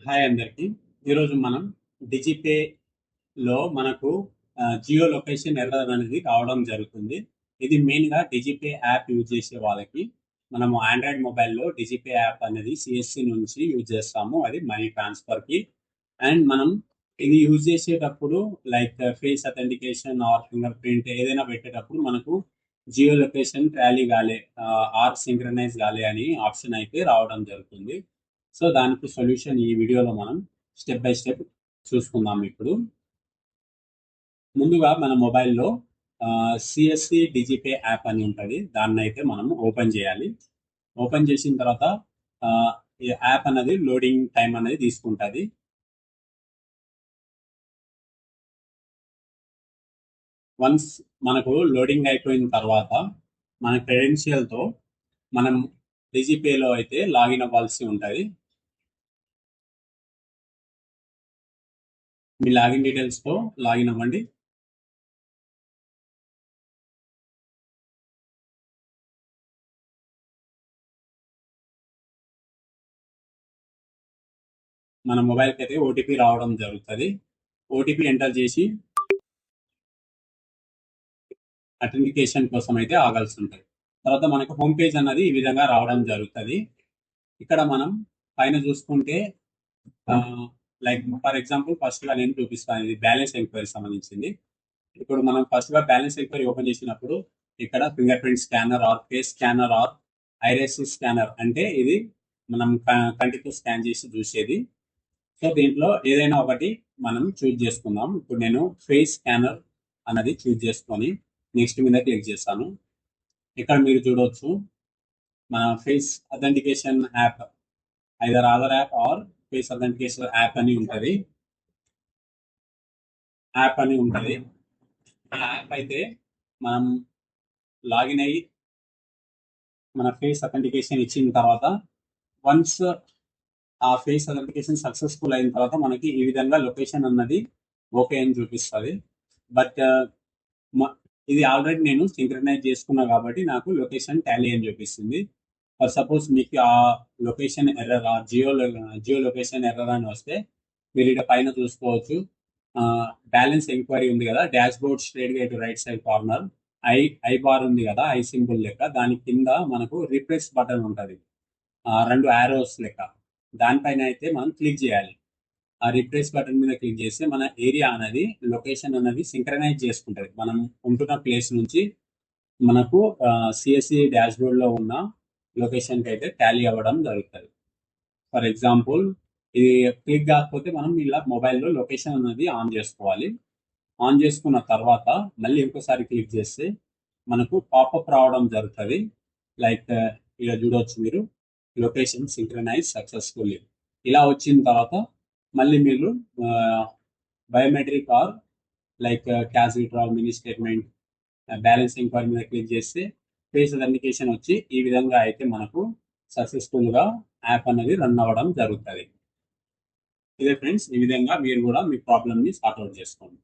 Hi అందరికి. ఈరోజు మనం డిజిపేలో మనకు జియో లొకేషన్ ఎర్రర్ అనేది రావడం జరుగుతుంది. ఇది మెయిన్గా డిజిపే యాప్ యూజ్ చేసే వాళ్ళకి. మనము ఆండ్రాయిడ్ మొబైల్లో డిజిపే యాప్ అనేది సిఎస్సి నుంచి యూజ్ చేస్తాము, అది మనీ ట్రాన్స్ఫర్కి. అండ్ మనం ఇది యూజ్ చేసేటప్పుడు like face authentication or finger print ఏదైనా పెట్టేటప్పుడు మనకు జియో లొకేషన్ టాలీ కాలే ఆర్ సింక్రనైజ్ కాలే అని ఆప్షన్ అయితే రావడం జరుగుతుంది. సో దానికి సొల్యూషన్ ఈ వీడియోలో మనం స్టెప్ బై స్టెప్ చూసుకుందాం. ఇప్పుడు ముందుగా మన మొబైల్లో సిఎస్సి డిజిపే యాప్ అని ఉంటుంది, దాన్ని అయితే మనం ఓపెన్ చేయాలి. ఓపెన్ చేసిన తర్వాత ఈ యాప్ అనేది లోడింగ్ టైం అనేది తీసుకుంటుంది. వన్స్ మనకు లోడింగ్ అయిపోయిన తర్వాత మన క్రెడెన్షియల్తో మనం డిజిపేలో అయితే లాగిన్ అవ్వాల్సి ఉంటుంది. మీ లాగిన్ డీటెయిల్స్తో లాగిన్ అవ్వండి. మన మొబైల్కి అయితే ఓటీపీ రావడం జరుగుతుంది. ఓటీపీ ఎంటర్ చేసి అథెంటికేషన్ కోసం అయితే ఆగాల్సి ఉంటుంది. తర్వాత మనకు హోమ్ పేజ్ అన్నది ఈ విధంగా రావడం జరుగుతుంది. ఇక్కడ మనం పైన చూసుకుంటే లైక్ ఫర్ ఎగ్జాంపుల్ ఫస్ట్గా నేను చూపిస్తాను, ఇది బ్యాలెన్స్ ఎంక్వైరీ సంబంధించింది. ఇప్పుడు మనం ఫస్ట్గా బ్యాలెన్స్ ఎంక్వైరీ ఓపెన్ చేసినప్పుడు ఇక్కడ finger print scanner or face scanner or iris scanner అంటే ఇది మనం కంటితో స్కాన్ చేసి చూసేది. సో దీంట్లో ఏదైనా ఒకటి మనం చూజ్ చేసుకుందాం. ఇప్పుడు నేను ఫేస్ స్కానర్ అన్నది చూజ్ చేసుకొని నెక్స్ట్ మీద క్లిక్ చేస్తాను. ఇక్కడ మీరు చూడవచ్చు మన face authentication app, either Aadhaar app or face authentication app అని ఉంటుంది. యాప్ అయితే మనం లాగిన్ అయ్యి మన ఫేస్ అథెంటికేషన్ ఇచ్చిన తర్వాత వన్స్ ఆ ఫేస్ అథెంటికేషన్ సక్సెస్ఫుల్ అయిన తర్వాత మనకి ఈ విధంగా లొకేషన్ అన్నది ఓకే అని చూపిస్తుంది. బట్ ఇది ఆల్రెడీ నేను సింక్రనైజ్ చేసుకున్నా కాబట్టి నాకు లొకేషన్ టాలీ అని చూపిస్తుంది. ఫర్ సపోజ్ మీకు ఆ location error, geo location error అని వస్తే మీరు ఇక్కడ పైన చూసుకోవచ్చు, బ్యాలెన్స్ ఎంక్వైరీ ఉంది కదా, డాష్ బోర్డ్ స్ట్రేట్ గా ఇటు right side corner I bar ఉంది కదా, ఐ సింబుల్ లెక్క, దాని కింద మనకు రిఫ్రెష్ బటన్ ఉంటుంది, రెండు ఆరోస్ లెక్క. దానిపైన అయితే మనం క్లిక్ చేయాలి. ఆ రిఫ్రెష్ బటన్ మీద క్లిక్ చేస్తే మన ఏరియా అనేది లొకేషన్ అనేది సింక్రనైజ్ చేసుకుంటుంది. మనం ఉంటున్న ప్లేస్ నుంచి మనకు సిఎస్సి డాష్ బోర్డ్ లో ఉన్న లొకేషన్కి అయితే టాలీ అవ్వడం జరుగుతుంది. ఫర్ ఎగ్జాంపుల్ ఇది క్లిక్ కాకపోతే మనం ఇలా మొబైల్లో లొకేషన్ అనేది ఆన్ చేసుకోవాలి. ఆన్ చేసుకున్న తర్వాత మళ్ళీ ఇంకోసారి క్లిక్ చేస్తే మనకు పాపప్ రావడం జరుగుతుంది. లైక్ ఇలా చూడవచ్చు మీరు, లొకేషన్ సింక్రనైజ్ సక్సెస్ఫుల్లీ. ఇలా వచ్చిన తర్వాత మళ్ళీ మీరు biometric or like cash withdrawal, mini statement, balance enquiry మీద క్లిక్ చేస్తే ఫేస్ అథెంటికేషన్ వచ్చి ఈ విధంగా అయితే మనకు సక్సెస్ఫుల్గా యాప్ అనేది రన్ అవ్వడం జరుగుతుంది. ఇదే ఫ్రెండ్స్, ఈ విధంగా మీరు కూడా మీ ప్రాబ్లమ్ని సార్ట్ అవుట్ చేసుకోండి.